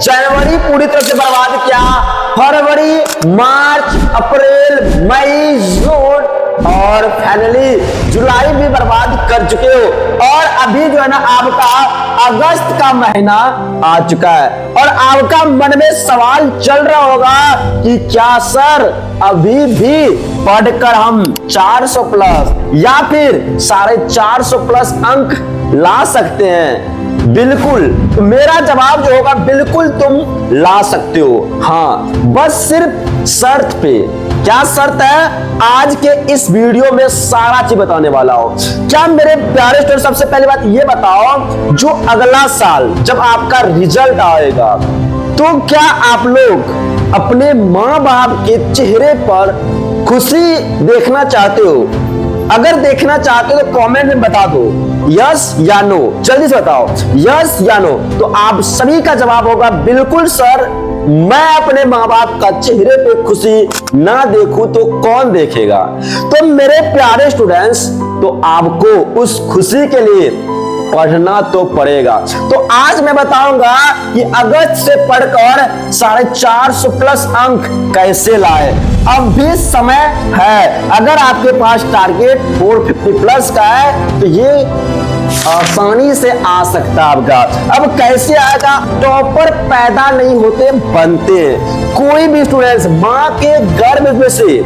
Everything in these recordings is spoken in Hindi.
जनवरी पूरी तरह से बर्बाद किया, फरवरी, मार्च, अप्रैल, मई, जून और फाइनली जुलाई भी बर्बाद कर चुके हो। और अभी जो है ना आपका अगस्त का महीना आ चुका है और आपका मन में सवाल चल रहा होगा कि क्या सर अभी भी पढ़कर हम 400 प्लस या फिर 450 प्लस अंक ला सकते हैं? बिल्कुल, तो मेरा जवाब जो होगा बिल्कुल तुम ला सकते हो। हाँ, बस सिर्फ शर्त पे। क्या शर्त है? आज के इस वीडियो में सारा चीज बताने वाला हूं। क्या मेरे प्यारे स्टूडेंट, सबसे पहली बात ये बताओ, जो अगला साल जब आपका रिजल्ट आएगा तो क्या आप लोग अपने माँ बाप के चेहरे पर खुशी देखना चाहते हो? अगर देखना चाहते हो तो कमेंट में बता दो यस या नो, जल्दी से बताओ यस या नो। तो आप सभी का जवाब होगा बिल्कुल सर, मैं अपने माँ बाप का चेहरे पे खुशी ना देखूं तो कौन देखेगा? तो मेरे प्यारे स्टूडेंट्स, तो आपको उस खुशी के लिए पढ़ना तो पड़ेगा। तो आज मैं बताऊंगा कि अगस्त से पढ़कर 450 प्लस अंक कैसे लाए। अब भी समय है, अगर आपके पास टारगेट 450 प्लस का है तो ये आसानी से आ सकता है आपका। अब कैसे आएगा? टॉपर पैदा नहीं होते, बनते हैं। कोई भी स्टूडेंट्स माँ के गर्भ में से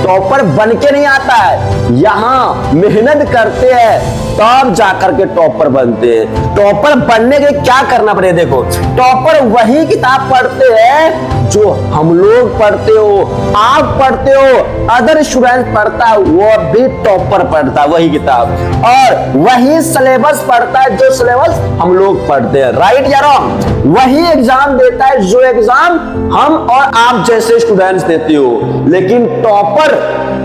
टॉपर बन के नहीं आता है, यहाँ मेहनत करते हैं तब जाकर के टॉपर बनते हैं। टॉपर बनने के क्या करना पड़ेगा? देखो, टॉपर वही किताब पढ़ते हैं जो हम लोग पढ़ते हो, आप पढ़ते हो, अदर स्टूडेंट पढ़ता है, वो भी टॉपर पढ़ता है वही किताब, और वही सिलेबस पढ़ता है जो सिलेबस हम लोग पढ़ते हैं। राइट या रॉन्ग? वही एग्जाम देता है जो एग्जाम हम और आप जैसे स्टूडेंट्स देते हो। लेकिन टॉपर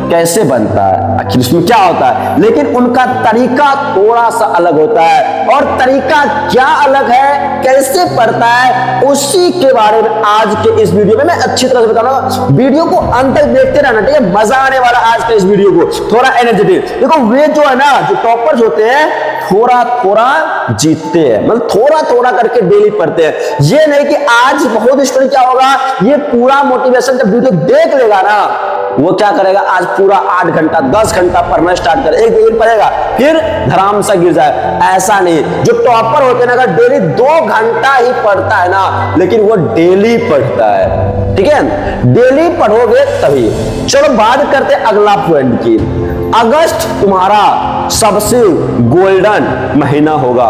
कैसे बनता है, आखिर इसमें क्या होता है? लेकिन उनका तरीका थोड़ा सा अलग होता है, और तरीका क्या अलग है, कैसे पढ़ता है, उसी के बारे में आज के इस वीडियो में मैं अच्छी तरह से बताऊंगा। वीडियो को अंत तक देखते रहना, ठीक है? मजा आने वाला आज के इस वीडियो को, थोड़ा एनर्जेटिक। देखो, वे जो है ना, जो टॉपर्स होते हैं थोड़ा थोड़ा जीतते हैं, मतलब थोड़ा थोड़ा करके डेली पढ़ते हैं। ये नहीं कि आज बहुत स्टूडेंट क्या होगा, ये पूरा मोटिवेशन जब वीडियो देख लेगा ना, वो क्या करेगा, आज पूरा 8 घंटा 10 घंटा पढ़ना स्टार्ट करे, एक दिन पढ़ेगा फिर धराम सा गिर जाए। ऐसा नहीं। जो टॉपर होते हैं ना, अगर डेली 2 घंटा ही पढ़ता है ना, लेकिन वो डेली पढ़ता है, ठीक है? डेली पढ़ोगे तभी। चलो बात करते हैं अगला पॉइंट की। अगस्त तुम्हारा सबसे गोल्डन महीना होगा।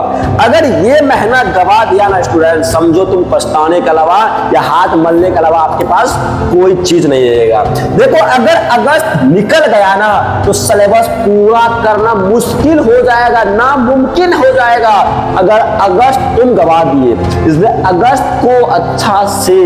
अगर ये महीना गवा दिया ना स्टूडेंट, समझो तुम पछताने के अलावा या हाथ मलने के अलावा आपके पास कोई चीज नहीं रहेगा। देखो, अगर अगस्त निकल गया ना तो सिलेबस पूरा करना मुश्किल हो जाएगा, नामुमकिन हो जाएगा अगर अगस्त तुम गवा दिए। इसलिए अगस्त को अच्छा से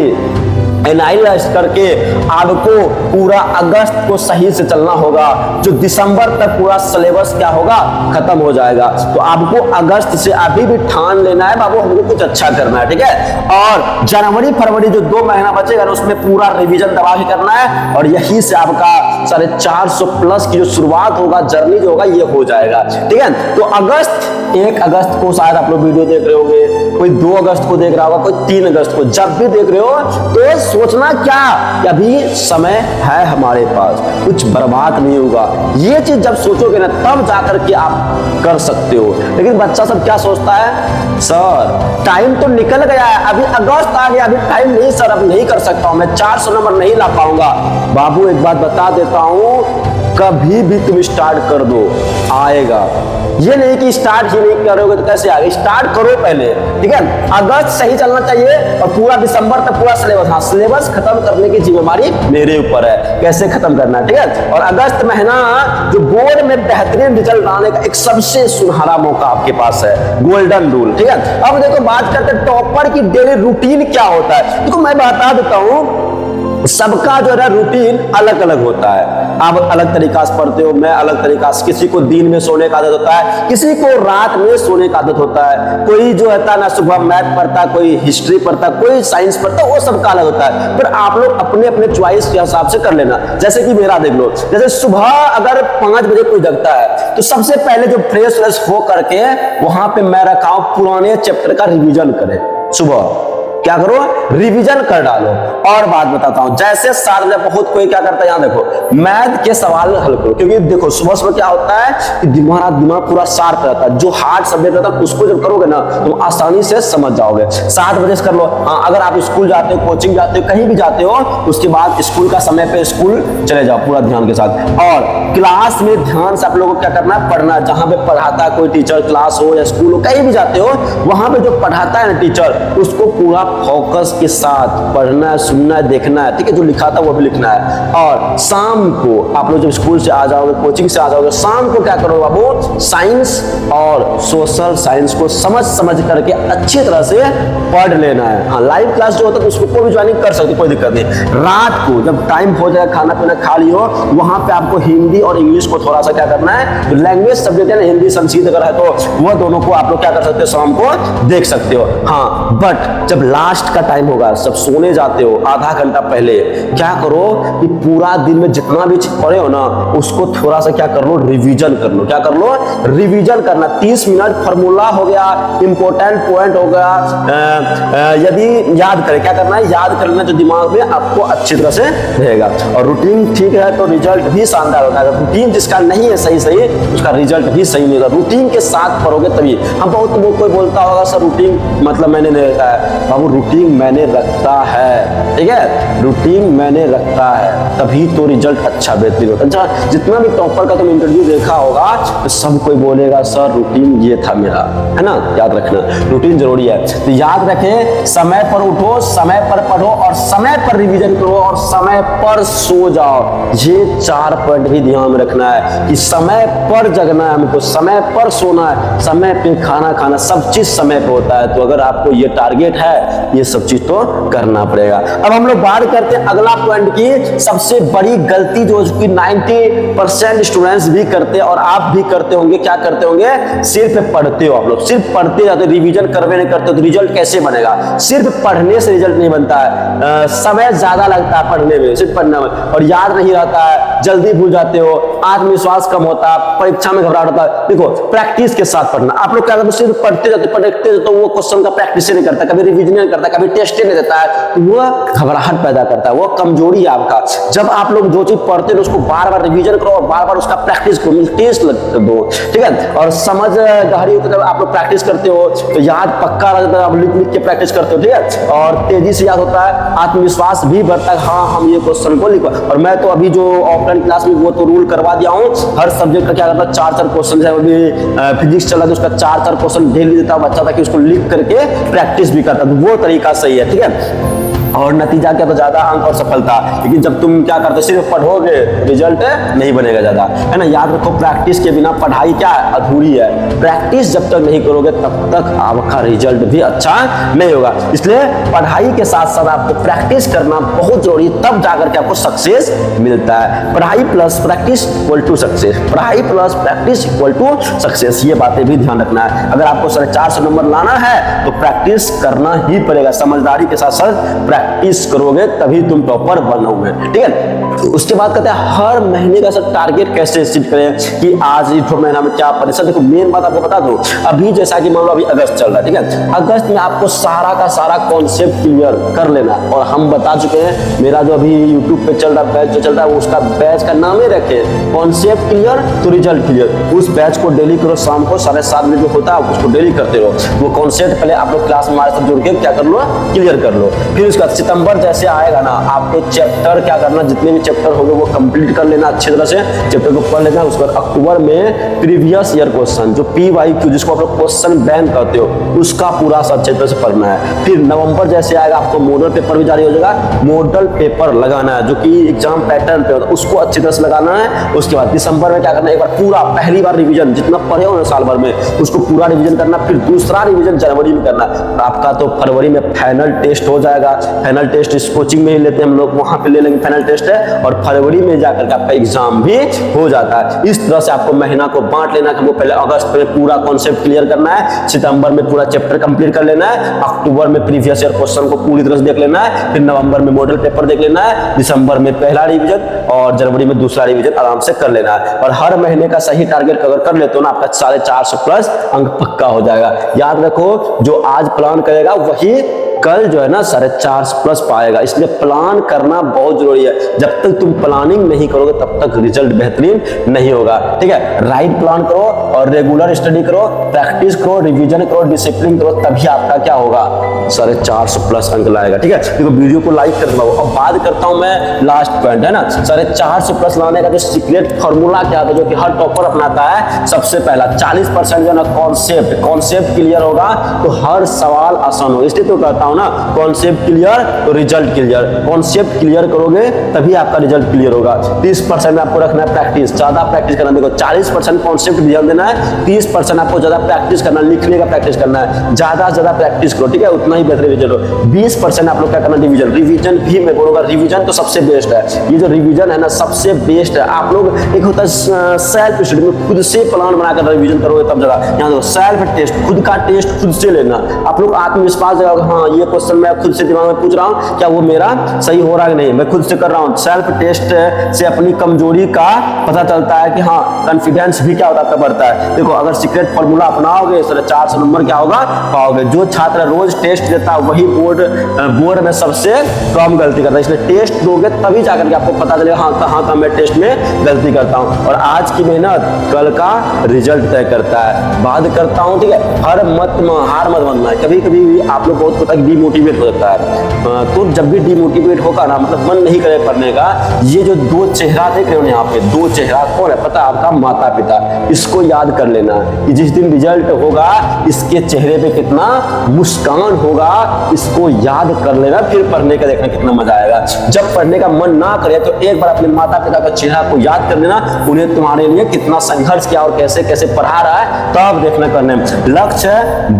एनालाइज करके आपको पूरा अगस्त को सही से चलना होगा, जो दिसंबर तक पूरा सिलेबस क्या होगा, खत्म हो जाएगा। तो आपको अगस्त से अभी भी ठान लेना है बाबू, हमको कुछ अच्छा करना है, ठीक है? और जनवरी फरवरी जो 2 महीना बचेगा ना, उसमें पूरा रिवीजन दबा के करना है, और यही से आपका 450 प्लस की जो शुरुआत होगा, जर्नी जो होगा, ये हो जाएगा, ठीक है? तो अगस्त, 1 अगस्त को शायद आप लोग वीडियो देख रहे होंगे, कोई 2 अगस्त को देख रहा होगा, कोई 3 अगस्त को। जब भी देख रहे हो तो सोचना क्या कि अभी समय है हमारे पास, कुछ बर्बाद नहीं होगा। ये चीज जब सोचोगे ना, तब जाकर के आप कर सकते हो। लेकिन बच्चा सब क्या सोचता है, सर टाइम तो निकल गया है, अभी अगस्त आ गया, अभी टाइम नहीं सर, अब नहीं कर सकता हूं, मैं 400 नंबर नहीं ला पाऊंगा। बाबू एक बात बता देता हूं, कभी भी तुम स्टार्ट कर दो, आएगा। ये नहीं कि स्टार्ट ही नहीं करोगे तो कैसे आएगा, स्टार्ट करो पहले, ठीक है? अगस्त सही चलना चाहिए और पूरा दिसंबर तक पूरा सिलेबस। हाँ, सिलेबस खत्म करने की जिम्मेदारी मेरे ऊपर है, कैसे खत्म करना है, ठीक है? और अगस्त महीना जो बोर्ड में बेहतरीन रिजल्ट लाने का एक सबसे सुनहरा मौका आपके पास है, गोल्डन रूल, ठीक है? अब देखो, बात करते हैं टॉपर की डेली रूटीन क्या होता है। देखो, मैं बता देता हूं, सबका जो है रूटीन अलग अलग होता है। आप अलग तरीका से पढ़ते हो, मैं अलग तरीका से। किसी को दिन में सोने का आदत होता है, किसी को रात में सोने का आदत होता है। कोई जो है ना सुबह मैथ पढ़ता, कोई हिस्ट्री पढ़ता, कोई साइंस पढ़ता, वो सबका अलग होता है। फिर आप लोग अपने अपने चॉइस के हिसाब से कर लेना। जैसे कि मेरा देख लो, जैसे सुबह अगर 5 बजे कोई जगता है तो सबसे पहले जो फ्रेश हो करके वहां पे मैं रखा हूं पुराने चैप्टर का रिविजन करे सुबह, क्या करो, रिवीजन कर डालो। और बात बताता हूं, जैसे सारे बहुत कोई क्या करता है, यहां देखो मैथ के सवाल हल करो, क्योंकि देखो सुबह सुबह क्या होता है कि दिमाग पूरा शार्प रहता है। जो हार्ड सब्जेक्ट रहता है उसको जब करोगे ना तुम आसानी से समझ जाओगे। 7 बजे से कर लो। हाँ, अगर आप स्कूल जाते हो, कोचिंग जाते हो, कहीं भी जाते हो, उसके बाद स्कूल का समय पे स्कूल चले जाओ पूरा ध्यान के साथ। और क्लास में ध्यान से आप लोगों को क्या करना है, पढ़ना। जहां पे पढ़ाता है कोई टीचर, क्लास हो या स्कूल हो, कहीं भी जाते हो, वहां पे जो पढ़ाता है ना टीचर, उसको पूरा फोकस के साथ पढ़ना है, सुनना है, देखना है, ठीक है। जो लिखा था वो भी लिखना है। और शाम को आप लोग जब स्कूल से आ जाओगे, कोचिंग से आ जाओगे, शाम को क्या करोगे बाबू, साइंस और सोशल साइंस को समझ करके अच्छी तरह से पढ़ लेना है। हाँ, लाइव क्लास जो होता है उसको कोई भी ज्वाइनिंग कर सकते, कोई दिक्कत नहीं। रात को जब टाइम हो जाए, खाना पीना खा लियो, वहां पे आपको हिंदी और इंग्लिश को थोड़ा सा क्या करना है, जो लैंग्वेज सब्जेक्ट है ना, हिंदी संस्कृत अगर है तो वह दोनों को आप लोग क्या कर सकते हो, शाम को देख सकते हो। हाँ, बट जब लास्ट का टाइम होगा, सब सोने जाते हो, आधा घंटा पहले क्या करो कि पूरा दिन में जितना भी पढ़े हो ना, उसको थोड़ा सा क्या कर लो, रिवीजन कर लो। क्या कर लो, रिवीजन करना। 30 मिनट फार्मूला हो गया, इंपॉर्टेंट पॉइंट हो गया, यदि याद करें, क्या करना है, याद करना, जो दिमाग में आपको अच्छी तरह से रहेगा। और रूटीन ठीक है तो रिजल्ट भी शानदार होता है। रूटीन जिसका नहीं है सही उसका रिजल्ट भी सही नहीं होगा। रूटीन के साथ पढ़ोगे तभी। हम बहुत कोई बोलता होगा सर रूटीन मतलब मैंने नहीं रखा है। बाबू रूटीन मैंने रखता है, ठीक है, रूटीन मैंने रखता है, तभी तो रिजल्ट अच्छा बेहतरीन होता है। जितना भी टॉपर का तुम इंटरव्यू देखा होगा तो सब कोई बोलेगा सर रूटीन ये था मेरा, है ना। याद रखना रूटीन जरूरी है। तो याद रखें, समय पर उठो, समय पर पढ़ो और समय पर रिवीजन करो और समय पर सो जाओ। ये 4 पॉइंट भी ध्यान में रखना है कि समय पर जगना है हमको, समय पर सोना है, समय पे खाना खाना, सब चीज समय पे होता है। तो अगर आपको ये टारगेट है, ये सब चीज तो करना पड़ेगा। अब हम लोग बात करते हैं अगला पॉइंट की, सबसे बड़ी गलती जो कि 90% स्टूडेंट्स भी करते हैं और आप भी करते होंगे। क्या करते होंगे, सिर्फ पढ़ते हो आप लोग, सिर्फ पढ़ते जाते, रिवीजन करवे नहीं करते, तो रिजल्ट कैसे बनेगा। सिर्फ पढ़ने से रिजल्ट नहीं बनता है, समय ज्यादा लगता है पढ़ने में, सिर्फ पढ़ने में, और याद नहीं रहता है, जल्दी भूल जाते हो, आत्मविश्वास कम होता है, परीक्षा में घबराहट होता है। देखो प्रैक्टिस के साथ पढ़ना। आप लोग क्या करते, सिर्फ पढ़ते जाते तो वो क्वेश्चन का प्रैक्टिस नहीं करता, कभी रिवीजन नहीं करता, कभी टेस्ट नहीं देता है, तो वो घबराहट पैदा करता है, वो कमजोरी है आपका। जब आप लोग जो चीज पढ़ते हो उसको बार बार रिवीजन करो और बार बार उसका प्रैक्टिस करो, टेस्ट दो, ठीक है। और समझ गहरी होती है, आप लोग प्रैक्टिस करते हो तो याद पक्का रहता है, आप लिख के प्रैक्टिस करते हो, ठीक है। और तेजी से याद होता है, आत्मविश्वास भी बढ़ता है, हाँ हम ये क्वेश्चन को लिखो। और मैं तो अभी जो ऑफलाइन क्लास में वो तो रूल करवा दिया हूँ, हर सब्जेक्ट का क्या करता है 4 क्वेश्चन है। अभी फिजिक्स चला तो उसका 4 क्वेश्चन डेली देता हूँ बच्चा, ताकि उसको लिख करके प्रैक्टिस भी करता है। वो तरीका सही है, ठीक है। और नतीजा क्या, तो ज्यादा अंक और सफलता। लेकिन जब तुम क्या करते हो, सिर्फ पढ़ोगे, रिजल्ट नहीं बनेगा ज्यादा, है ना। याद रखो, प्रैक्टिस के बिना पढ़ाई क्या है, अधूरी है। प्रैक्टिस जब तक नहीं करोगे तब तक आपका रिजल्ट भी अच्छा नहीं होगा। इसलिए पढ़ाई के साथ साथ आपको प्रैक्टिस करना बहुत जरूरी, तब जाकर के आपको सक्सेस मिलता है। पढ़ाई plus practice equal to success, पढ़ाई plus practice equal to success, ये बातें भी ध्यान रखना है। अगर आपको 450 नंबर लाना है तो प्रैक्टिस करना ही पड़ेगा। समझदारी के साथ साथ प्रैक्टिस करोगे तभी तुम टॉपर बनोगे, ठीक है। उसके बाद कहते हैं हर महीने का सर टारगेट कैसे सेट करें कि आज इस महीना में क्या पढ़े। देखो मेन बात आपको बता दूं, अभी जैसा कि मान लो अभी अगस्त चल रहा है, ठीक है। अगस्त में आपको सारा का सारा कॉन्सेप्ट क्लियर कर लेना। और हम बता चुके हैं, मेरा जो अभी यूट्यूब पे चल रहा बैच जो चल रहा है, उसका बैच का नाम ही रखे कॉन्सेप्ट क्लियर तो रिजल्ट क्लियर। उस बैच को डेली करो, शाम को 7:30 बजे जो होता है उसको डेली करते रहो। वो कॉन्सेप्ट पहले आप लोग क्लास में हमारे साथ जुड़ के क्या कर लो, क्लियर कर लो। फिर उसका सितंबर जैसे आएगा ना, आपको चैप्टर क्या करना, जितने भी चैप्टर होंगे वो कंप्लीट कर लेना अच्छी तरह से, चैप्टर को पढ़ लेना। उसके बाद अक्टूबर में प्रीवियस ईयर क्वेश्चन जो PYQ जिसको आप लोग क्वेश्चन बैंक कहते हो, उसका पूरा सब अच्छी तरह से पढ़ना है। फिर नवंबर जैसे आएगा आपको मॉडल पेपर भी जारी हो जाएगा, मॉडल पेपर लगाना है जो कि एग्जाम पैटर्न पे होता है, उसको अच्छी तरह से लगाना है। उसके बाद दिसंबर में क्या करना है, एक बार पूरा पहली बार रिवीजन जितना पढ़े हो ना साल भर में उसको पूरा रिवीजन करना। फिर दूसरा रिवीजन जनवरी में करना। आपका तो फरवरी में फाइनल टेस्ट हो जाएगा। फाइनल टेस्ट इस कोचिंग में ही लेते हैं हम लोग, वहां पे ले लेंगे फाइनल टेस्ट है, और फरवरी में जाकर के आपका एग्जाम भी हो जाता है। इस तरह से आपको महीना को बांट लेना है। पहले अगस्त में पूरा कॉन्सेप्ट क्लियर करना है, सितंबर में पूरा चैप्टर कंप्लीट कर लेना है, अक्टूबर में प्रीवियस ईयर क्वेश्चन को पूरी तरह से देख लेना है, फिर नवंबर में मॉडल पेपर देख लेना है, दिसंबर में पहला रिवीजन और जनवरी में दूसरा रिवीजन आराम से कर लेना है। और हर महीने का सही टारगेट अगर कर लेते हो ना, आपका 450 प्लस अंक पक्का हो जाएगा। याद रखो, जो आज प्लान करेगा वही कल जो है ना 4.5+ पाएगा। इसलिए प्लान करना बहुत जरूरी है। जब तक तुम प्लानिंग नहीं करोगे तब तक रिजल्ट बेहतरीन नहीं होगा। ठीक है, राइट प्लान करो और रेगुलर स्टडी करो, प्रैक्टिस करो, रिवीजन करो, डिसिप्लिन करो, तभी आपका क्या होगा 450+ अंक लाएगा। ठीक है, देखो वीडियो को लाइक कर दो। अब बात करता हूं मैं लास्ट पॉइंट है ना 450+ लाने का जो सीक्रेट फॉर्मूला क्या है जो कि हर टॉपर अपनाता है। सबसे पहला 40% जो ना कॉन्सेप्ट क्लियर होगा तो हर सवाल आसान होगा। इसलिए तो कहता हूं ना कॉन्सेप्ट क्लियर तो रिजल्ट क्लियर। कॉन्सेप्ट क्लियर करोगे तभी आपका रिजल्ट क्लियर होगा। 30% आपको रखना है प्रैक्टिस, ज्यादा प्रैक्टिस करना। देखो 40% कॉन्सेप्ट ध्यान देना है, 30% आपको ज्यादा प्रैक्टिस करना, लिखने का प्रैक्टिस करना है। ज्यादा से ज्यादा प्रैक्टिस करो, ठीक है, उतना ही बेहतर रिवीजन हो। 20% आप लोग क्या करना, रिवीजन भी मैं बोलूंगा रिवीजन तो सबसे बेस्ट है। ये जो रिवीजन है ना सबसे बेस्ट है। आप लोग एक होता है सेल्फ स्टडी में खुद से प्लान बनाकर रिवीजन करोगे तब ज्यादा। यहाँ देखो सेल्फ टेस्ट, खुद का टेस्ट खुद से लेना। आप लोग आत्मविश्वास जगह, हाँ ये क्वेश्चन मैं खुद से दिमाग में पूछ रहा हूँ, क्या वो मेरा सही हो रहा है कि नहीं, मैं खुद से कर रहा हूँ। सेल्फ टेस्ट से अपनी कमजोरी का पता चलता है कि हाँ कॉन्फिडेंस भी क्या होता है बढ़ता है। देखो अगर सीक्रेट फॉर्मूला अपनाओगे 450 नंबर क्या होगा पाओगे। जो छात्र रोज टेस्ट देता है वही बोर्ड में सबसे कम गलती करता है। इसलिए टेस्ट दोगे तभी जाकर के आपको पता चलेगा हाँ कहाँ का मैं टेस्ट में गलती करता हूँ। और आज की मेहनत कल का रिजल्ट तय करता है। बात करता हूँ, ठीक है, हार मत मानना है। कभी कभी भी आप लोग बहुत होता है डिमोटिवेट हो जाता है। तो जब भी डिमोटिवेट होगा ना, मतलब मन नहीं करे पढ़ने का, ये जो दो चेहरा देख रहे हो यहाँ पे, दो चेहरा कौन है पता है? आपका माता पिता। इसको याद कर लेना कि जिस दिन रिजल्ट होगा इसके चेहरे पे कितना मुस्कान होगा, इसको याद कर लेना। फिर पढ़ने का देखना कितना मजा आएगा। जब पढ़ने का मन ना करे तो एक बार अपने माता पिता का चेहरा को याद कर लेना, उन्हें तुम्हारे लिए कितना संघर्ष किया और कैसे कैसे पढ़ा रहा है, तब देखना करने में। लक्ष्य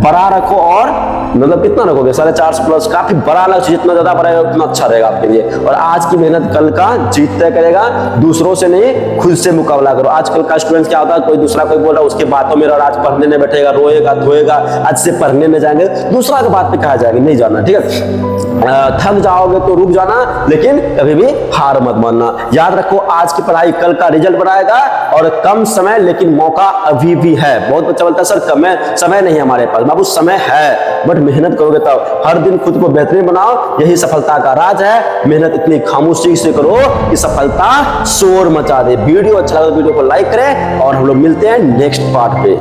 बड़ा रखो और मतलब कितना रखोगे 450+, काफी बड़ा लक्ष्य, जितना ज्यादा बढ़ाएगा उतना अच्छा रहेगा आपके लिए। और आज की मेहनत कल का जीत तय करेगा। दूसरों से नहीं खुद से मुकाबला करो। आजकल का स्टूडेंट क्या होता है, कोई दूसरा कोई बोल रहा है उसके बातों में आज पढ़ने नहीं बैठेगा, रोएगा धोएगा, आज से पढ़ने में जाएंगे, दूसरा के बात पे कहा जाएगा नहीं जाना। ठीक है, थक जाओगे तो रुक जाना, लेकिन कभी भी हार मत मानना। याद रखो आज की पढ़ाई कल का रिजल्ट बनाएगा। और कम समय लेकिन मौका अभी भी है। बहुत बच्चा बोलता है सर कम समय नहीं है हमारे पास। बाबू समय है, बट मेहनत करोगे तब। हर दिन खुद को बेहतरीन बनाओ, यही सफलता का राज है। मेहनत इतनी खामोशी से करो कि सफलता शोर मचा दे। वीडियो अच्छा लगा तो वीडियो को लाइक करें और हम लोग मिलते हैं नेक्स्ट पार्ट पे।